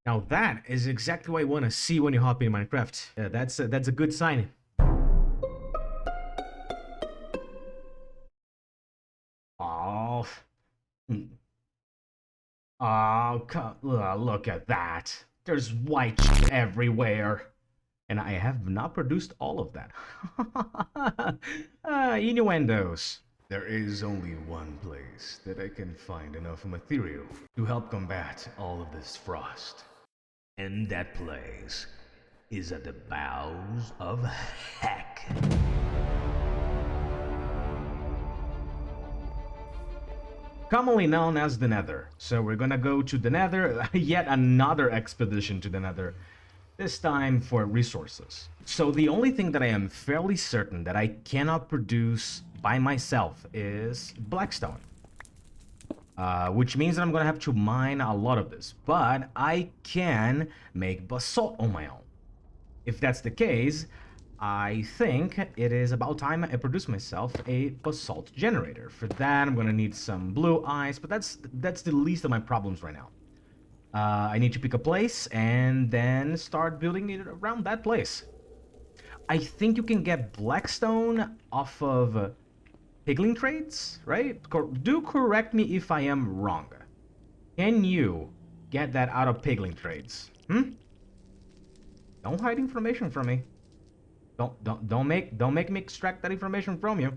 Now that is exactly what I want to see when you hop in Minecraft. That's a good sign. Oh, look at that. There's white everywhere. And I have not produced all of that. Innuendos. There is only one place that I can find enough material to help combat all of this frost. And that place is at the bowels of heck. Commonly known as the Nether. So we're gonna go to the Nether, yet another expedition to the Nether. This time for resources. So the only thing that I am fairly certain that I cannot produce by myself is blackstone. Which means that I'm gonna have to mine a lot of this. But I can make basalt on my own. If that's the case, I think it is about time I produce myself a basalt generator. For that, I'm gonna need some blue ice, but that's the least of my problems right now. I need to pick a place and then start building it around that place. I think you can get blackstone off of piggling trades, right? Do correct me if I am wrong. Can you get that out of piggling trades? Don't hide information from me. Don't make me extract that information from you.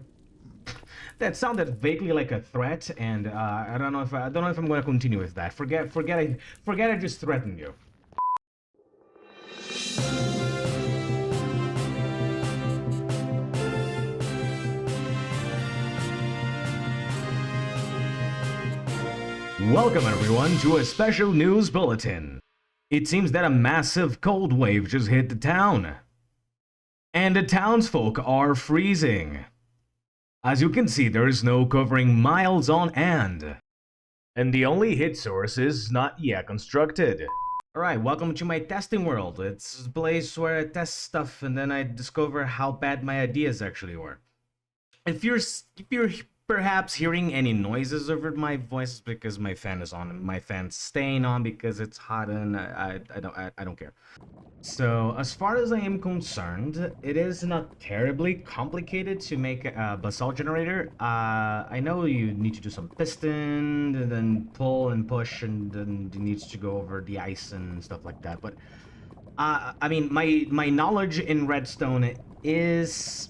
That sounded vaguely like a threat, and I don't know if I'm going to continue with that. Forget I just threatened you. Welcome everyone to a special news bulletin. It seems that a massive cold wave just hit the town, and the townsfolk are freezing. As you can see, there is snow covering miles on end. And the only heat source is not yet constructed. Alright, welcome to my testing world. It's a place where I test stuff and then I discover how bad my ideas actually were. If you're perhaps hearing any noises over my voice, it's because my fan is on and my fan's staying on because it's hot and I don't care. So, as far as I am concerned, it is not terribly complicated to make a basalt generator. I know you need to do some piston, and then pull and push, and then it needs to go over the ice and stuff like that. But, I mean, my knowledge in redstone is...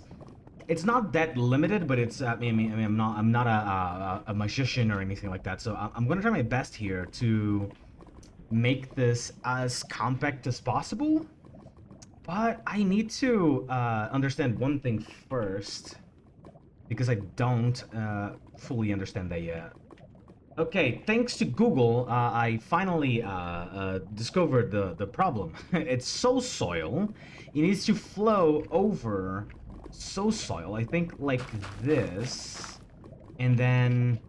It's not that limited, but it's, I mean, I'm not a magician or anything like that. So I'm gonna try my best here to make this as compact as possible, but I need to understand one thing first, because I don't fully understand that yet. Okay, thanks to Google, I finally discovered the problem. It's soil. It needs to flow over soil, I think like this, and then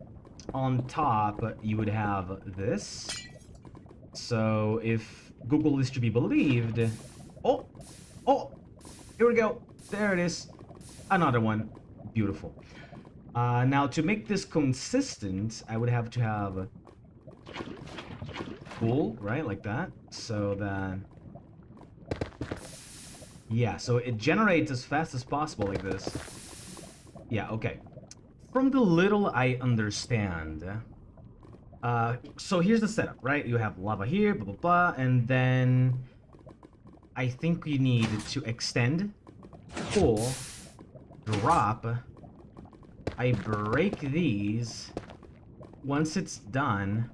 on top you would have this. So if Google is to be believed... Oh! Here we go! There it is! Another one. Beautiful. Now to make this consistent, I would have to have... Cool, right? Like that. So then... Yeah, so it generates as fast as possible like this. Yeah, okay. From the little I understand... so here's the setup, right? You have lava here, blah, blah, blah, and then I think you need to extend, pull, drop. I break these. Once it's done,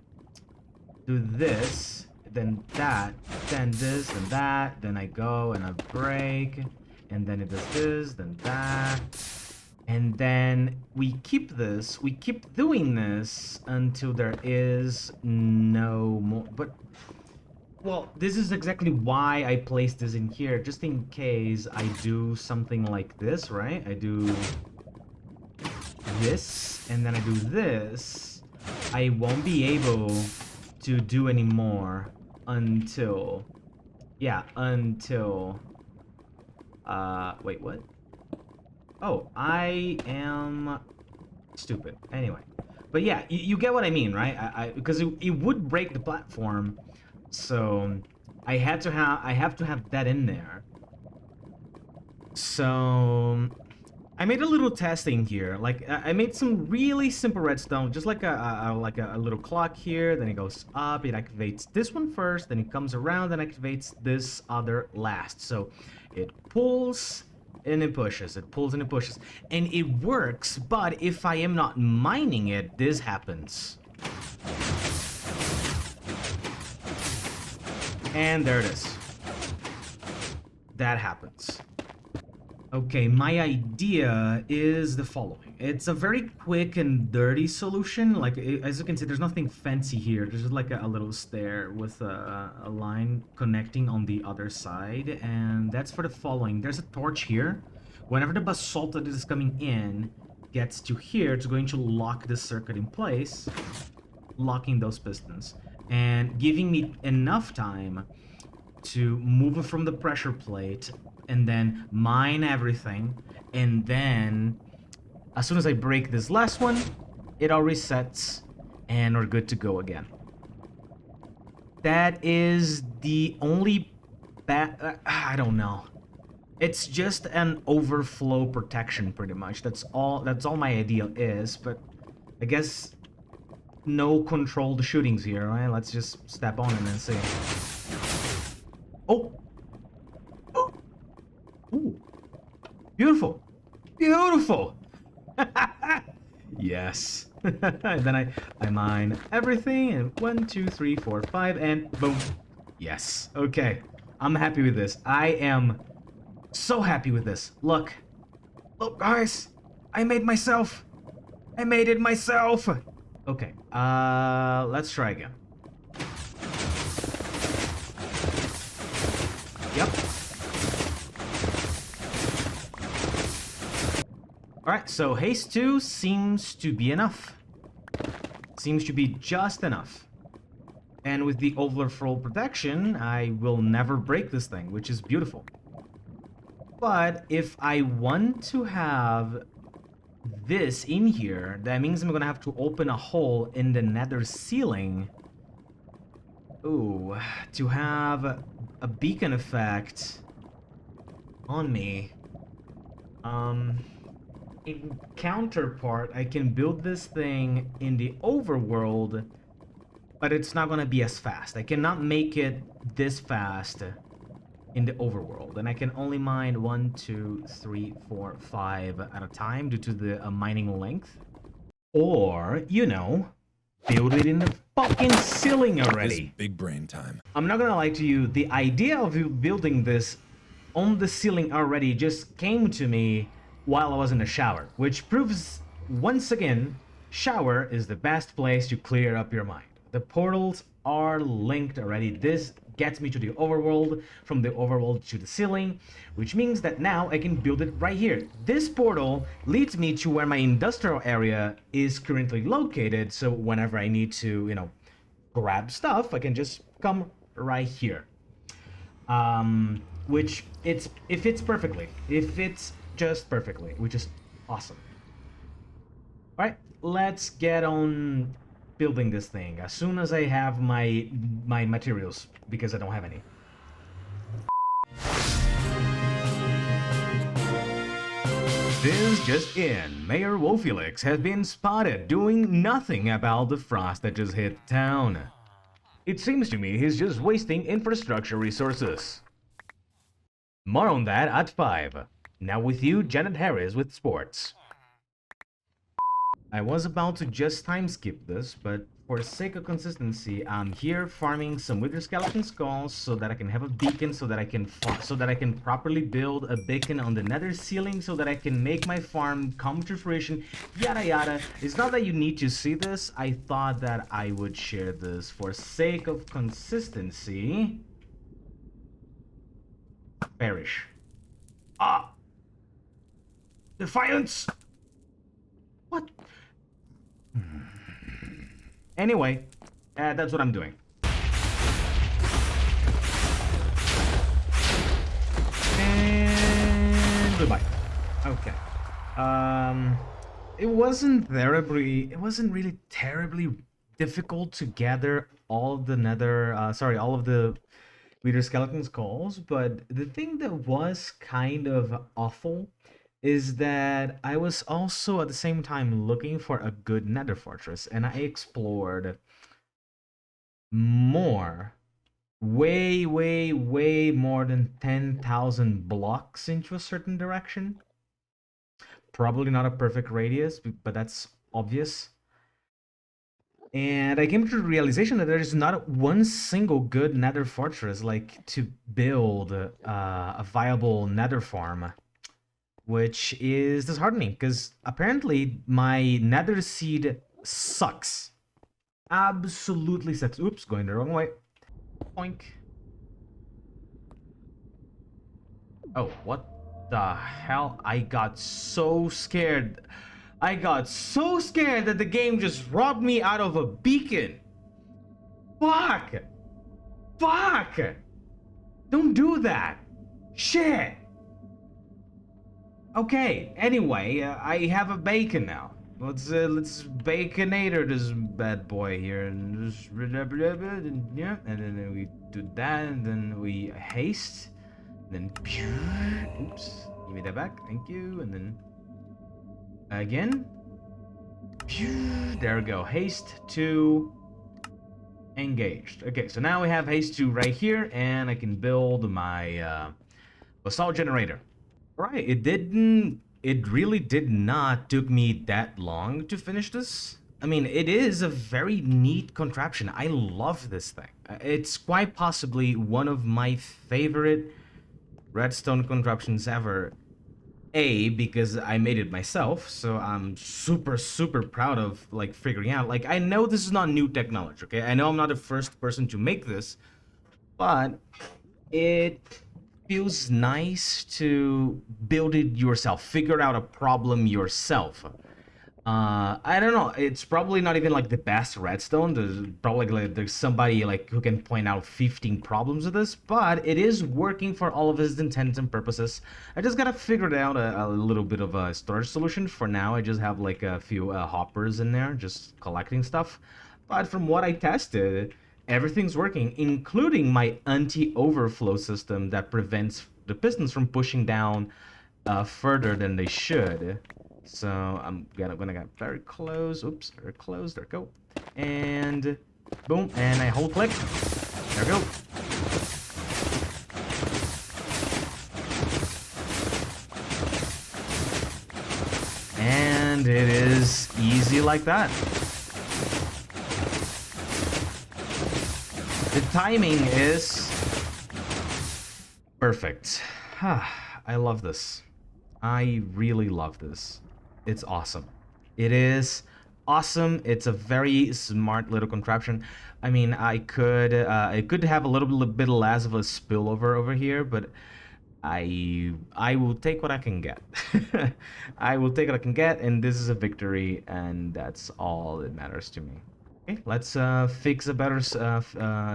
do this, then that, then this, then that, then I go and I break, and then it does this, then that. And then we keep doing this until there is no more. But, well, this is exactly why I placed this in here, just in case I do something like this, right? I do this, and then I do this. I won't be able to do any more until, yeah, until, wait, what? Oh, I am stupid. Anyway. But yeah, you get what I mean, right? Because it would break the platform So I have to have that in there. So I made a little testing here. Like I made some really simple redstone, just like a little clock here. Then it goes up, it activates this one first, then it comes around and activates this other last. So it pulls and it pushes, it pulls and it pushes, and it works. But if I am not mining it, this happens. And there it is. That happens. Okay, my idea is the following. It's a very quick and dirty solution. Like, as you can see, there's nothing fancy here. There's just like a little stair with a line connecting on the other side. And that's for the following. There's a torch here. Whenever the basalt that is coming in gets to here, it's going to lock this circuit in place, locking those pistons, and giving me enough time to move it from the pressure plate and then mine everything, and then as soon as I break this last one, it all resets and we're good to go again. That is the only bad, I don't know. It's just an overflow protection pretty much. That's all my idea is, but I guess no controlled shootings here, right? Let's just step on it and see. Oh! Ooh. Beautiful. Beautiful. Yes. And then I mine everything, and 1, 2, 3, 4, 5, and boom. Yes. Okay. I'm happy with this. I am so happy with this. Look. Look, guys. I made myself. I made it myself. Okay. Let's try again. Yep. Alright, so haste 2 seems to be enough. Seems to be just enough. And with the overflow protection, I will never break this thing, which is beautiful. But if I want to have this in here, that means I'm gonna have to open a hole in the nether ceiling. Ooh, to have a beacon effect on me. In counterpart, I can build this thing in the overworld, but it's not gonna be as fast. I cannot make it this fast in the overworld, and I can only mine 1, 2, 3, 4, 5 at a time due to the mining length. Or, you know, build it in the fucking ceiling already. This big brain time. I'm not gonna lie to you, the idea of you building this on the ceiling already just came to me while I was in the shower, which proves once again, shower is the best place to clear up your mind. The portals are linked already. This gets me to the overworld, from the overworld to the ceiling, which means that now I can build it right here. This portal leads me to where my industrial area is currently located, so whenever I need to, you know, grab stuff, I can just come right here. Which it fits perfectly. It fits just perfectly, which is awesome. Alright, let's get on building this thing as soon as I have my materials, because I don't have any. This just in, Mayor WolfyLix has been spotted doing nothing about the frost that just hit town. It seems to me he's just wasting infrastructure resources. More on that at 5. Now with you, Janet Harris with sports. I was about to just time skip this, but for the sake of consistency, I'm here farming some wither skeleton skulls so that I can have a beacon, so that I can properly build a beacon on the nether ceiling, so that I can make my farm come to fruition, yada yada. It's not that you need to see this. I thought that I would share this for sake of consistency. Perish. Ah! Defiance! What? Anyway, that's what I'm doing. And goodbye. Okay. It wasn't really terribly difficult to gather all of the nether, all of the Wither skeleton skulls, but the thing that was kind of awful is that I was also at the same time looking for a good nether fortress, and I explored more, way more than 10,000 blocks into a certain direction. Probably not a perfect radius, but that's obvious. And I came to the realization that there is not one single good nether fortress like to build a viable nether farm, which is disheartening because apparently my nether seed sucks. Absolutely sucks. Oops, going the wrong way. Boink. Oh, what the hell? I got so scared. I got so scared that the game just robbed me out of a beacon. Fuck! Fuck! Don't do that. Shit. Okay, anyway, I have a bacon now. Let's baconator this bad boy here, and just yeah, and then we do that, and then we haste, then oops, give me that back, thank you, and then again, there we go, haste 2, engaged. Okay, so now we have haste 2 right here, and I can build my Basalt Generator. Right, it really did not took me that long to finish this. I mean, it is a very neat contraption. I love this thing. It's quite possibly one of my favorite redstone contraptions ever. A, because I made it myself, so I'm super proud of like figuring out. Like, I know this is not new technology, okay? I know I'm not the first person to make this, but it feels nice to build it yourself, figure out a problem yourself. I don't know, it's probably not even like the best redstone. There's probably like there's somebody like who can point out 15 problems with this, but it is working for all of its intents and purposes. I just gotta figure out a little bit of a storage solution. For now, I just have like a few hoppers in there, just collecting stuff. But from what I tested, everything's working, including my anti-overflow system that prevents the pistons from pushing down further than they should. So I'm gonna get very close. Oops, very close. There we go. And boom, and I hold click. There we go. And it is easy like that. The timing is perfect. I love this. I really love this. It's awesome. It is awesome. It's a very smart little contraption. I mean, I could have a little bit less of a spillover over here, but I will take what I can get. I will take what I can get, and this is a victory, and that's all that matters to me. Okay, let's fix a better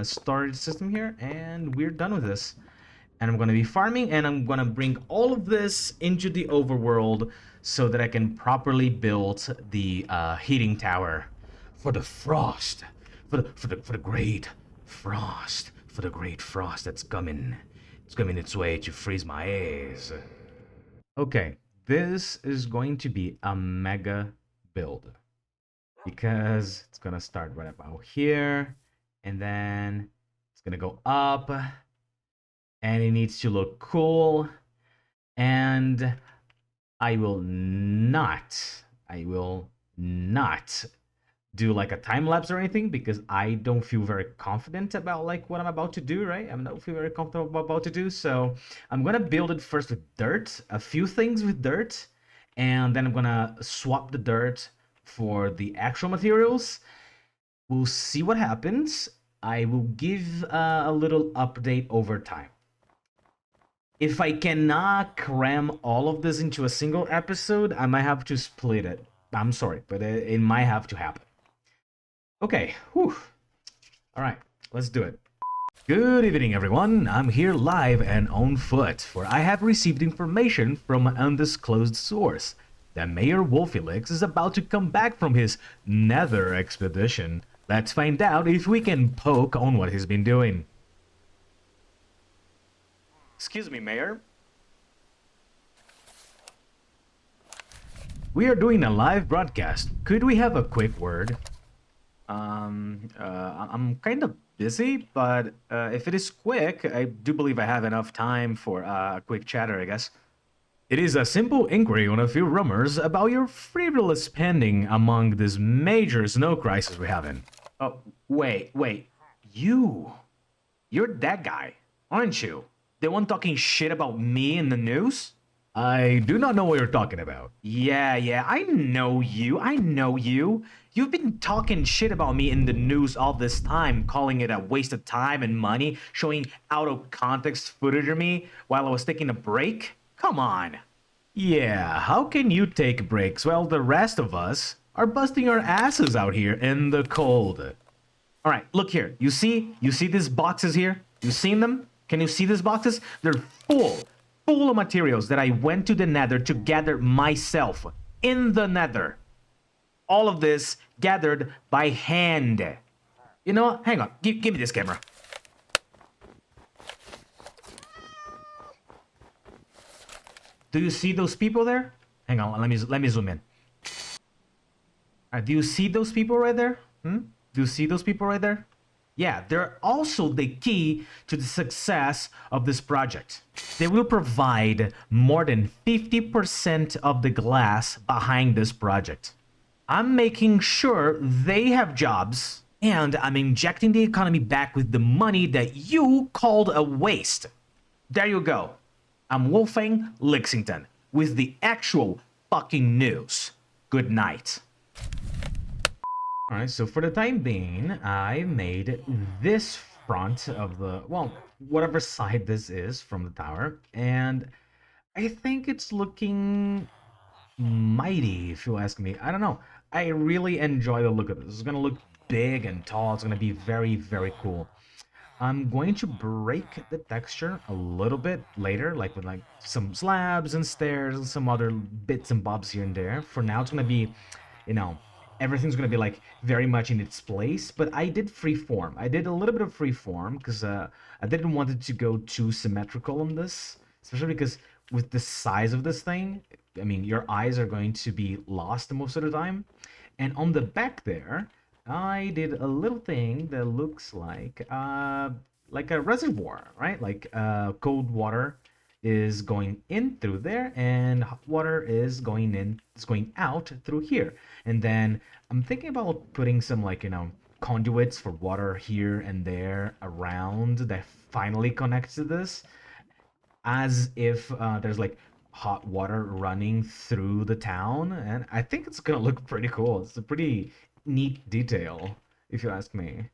storage system here, and we're done with this. And I'm going to be farming, and I'm going to bring all of this into the overworld so that I can properly build the heating tower for the frost, for the great frost, for the great frost that's coming. It's coming its way to freeze my ass. Okay, this is going to be a mega build because it's going to start right about here, and then it's going to go up. And it needs to look cool, and I will not do like a time lapse or anything because I don't feel very confident about like what I'm about to do, right? I don't feel very comfortable about to do, so I'm gonna build it first with dirt, a few things with dirt, and then I'm gonna swap the dirt for the actual materials. We'll see what happens. I will give a little update over time. If I cannot cram all of this into a single episode, I might have to split it. I'm sorry, but it might have to happen. Okay, whew. All right, let's do it. Good evening, everyone. I'm here live and on foot, for I have received information from an undisclosed source that Mayor WolfyLix is about to come back from his Nether expedition Let's find out if we can poke on what he's been doing. Excuse me, Mayor. We are doing a live broadcast. Could we have a quick word? I'm kind of busy, but if it is quick, I do believe I have enough time for a quick chatter, I guess. It is a simple inquiry on a few rumors about your frivolous spending among this major snow crisis we're having. Oh, wait. You're that guy, aren't you? The one talking shit about me in the news? I do not know what you're talking about. Yeah, I know you. You've been talking shit about me in the news all this time, calling it a waste of time and money, showing out of context footage of me while I was taking a break? Come on. Yeah, how can you take breaks while the rest of us are busting our asses out here in the cold? Alright, look here. You see these boxes here? You seen them? Can you see these boxes? They're full of materials that I went to the Nether to gather myself in the Nether. All of this gathered by hand. You know what? Hang on. Give me this camera. Do you see those people there? Hang on. Let me zoom in. Do you see those people right there? Do you see those people right there? Yeah, they're also the key to the success of this project. They will provide more than 50% of the glass behind this project. I'm making sure they have jobs, and I'm injecting the economy back with the money that you called a waste. There you go. I'm WolfyLix with the actual fucking news. Good night. Alright, so for the time being, I made this front of the, well, whatever side this is from the tower, and I think it's looking mighty, if you ask me. I don't know. I really enjoy the look of this. It's gonna look big and tall. It's gonna be very, very cool. I'm going to break the texture a little bit later, like with like some slabs and stairs and some other bits and bobs here and there. For now, it's gonna be, you know, everything's gonna be like very much in its place. But I did freeform. I did a little bit of freeform because I didn't want it to go too symmetrical on this, especially because with the size of this thing, I mean, your eyes are going to be lost most of the time. And on the back there, I did a little thing that looks like a reservoir, right? Like cold water is going in through there, and hot water is going out through here. And then I'm thinking about putting some, like, you know, conduits for water here and there around that finally connects to this, as if there's like hot water running through the town. And I think it's gonna look pretty cool. It's a pretty neat detail, if you ask me.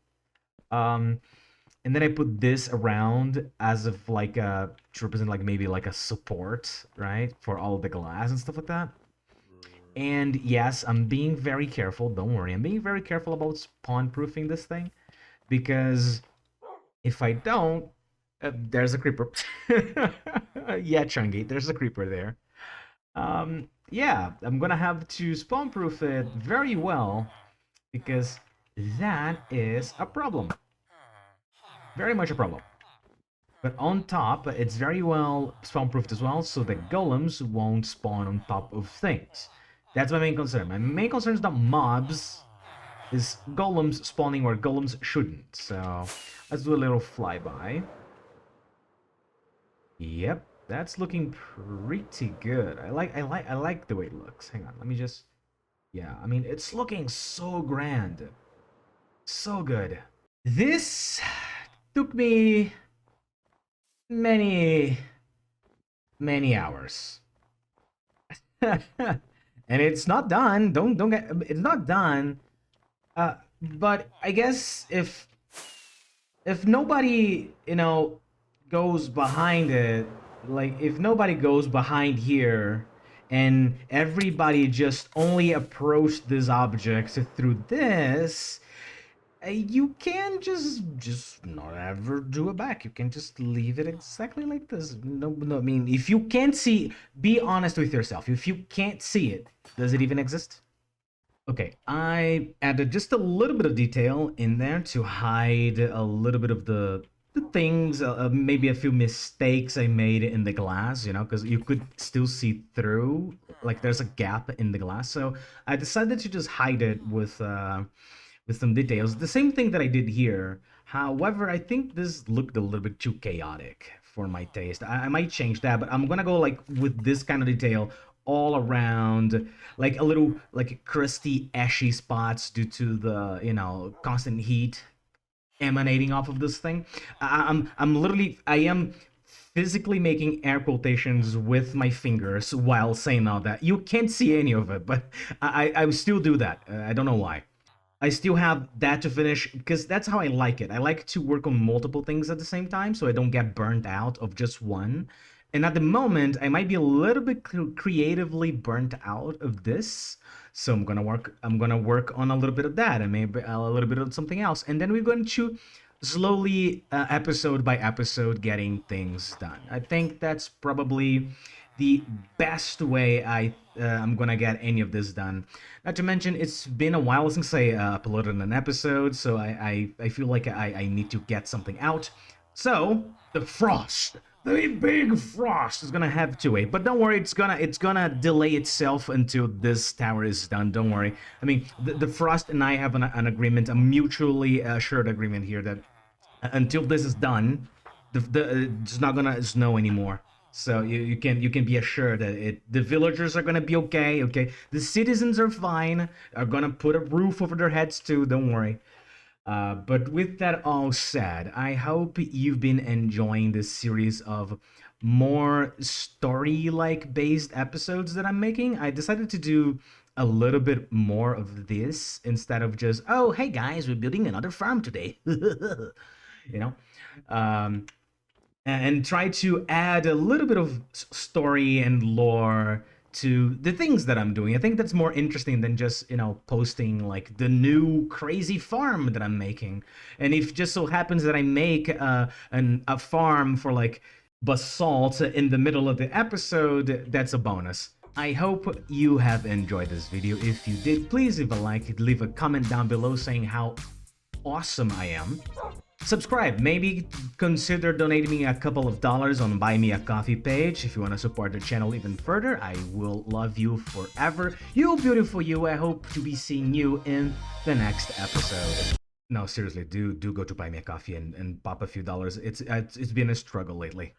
And then I put this around as of like to represent like maybe like a support, right, for all of the glass and stuff like that. And yes, I'm being very careful. Don't worry, I'm being very careful about spawn proofing this thing, because if I don't, there's a creeper. Yeah, Chungy, there's a creeper there. Yeah, I'm gonna have to spawn proof it very well, because that is a problem. Very much a problem. But on top, it's very well spawn-proofed as well, so the golems won't spawn on top of things. That's my main concern. My main concern is not mobs, is golems spawning where golems shouldn't. So let's do a little flyby. Yep, that's looking pretty good. I like the way it looks. Hang on, let me just. Yeah, I mean, it's looking so grand, so good. This took me many hours. And it's not done. Don't get, it's not done. But I guess if nobody, you know, goes behind it, like if nobody goes behind here and everybody just only approach this object through this, you can just not ever do it back. You can just leave it exactly like this. No, I mean, if you can't see, be honest with yourself. If you can't see it, does it even exist? Okay, I added just a little bit of detail in there to hide a little bit of the things, maybe a few mistakes I made in the glass, you know, because you could still see through, like there's a gap in the glass. So I decided to just hide it with some details. The same thing that I did here. However, I think this looked a little bit too chaotic for my taste. I might change that, but I'm gonna go like with this kind of detail all around, like a little like crusty, ashy spots due to the, you know, constant heat emanating off of this thing. I am physically making air quotations with my fingers while saying all that. You can't see any of it, but I still do that. I don't know why. I still have that to finish because that's how I like it. I like to work on multiple things at the same time so I don't get burnt out of just one. And at the moment, I might be a little bit creatively burnt out of this. So I'm gonna work on a little bit of that and maybe a little bit of something else. And then we're going to slowly episode by episode getting things done. I think that's probably the best way I'm gonna get any of this done. Not to mention, it's been a while since I uploaded an episode, so I feel like I need to get something out. So the frost, the big frost, is gonna have to wait. But don't worry, it's gonna delay itself until this tower is done. Don't worry. I mean, the frost and I have an agreement, a mutually assured agreement here that until this is done, it's not gonna snow anymore. So you can be assured that the villagers are gonna be okay. Okay, the citizens are fine. Are gonna put a roof over their heads too. Don't worry. But with that all said, I hope you've been enjoying this series of more story-like based episodes that I'm making. I decided to do a little bit more of this instead of just, oh, hey guys, we're building another farm today. You know? And try to add a little bit of story and lore to the things that I'm doing. I think that's more interesting than just, you know, posting like the new crazy farm that I'm making. And if just so happens that I make a farm for like basalt in the middle of the episode, that's a bonus. I hope you have enjoyed this video. If you did, please leave a like, leave a comment down below saying how awesome I am. Subscribe, maybe consider donating me a couple of dollars on Buy Me a Coffee page if you want to support the channel even further. I will love you forever. You beautiful you. I hope to be seeing you in the next episode. No, seriously, do go to Buy Me a Coffee and pop a few dollars. It's been a struggle lately.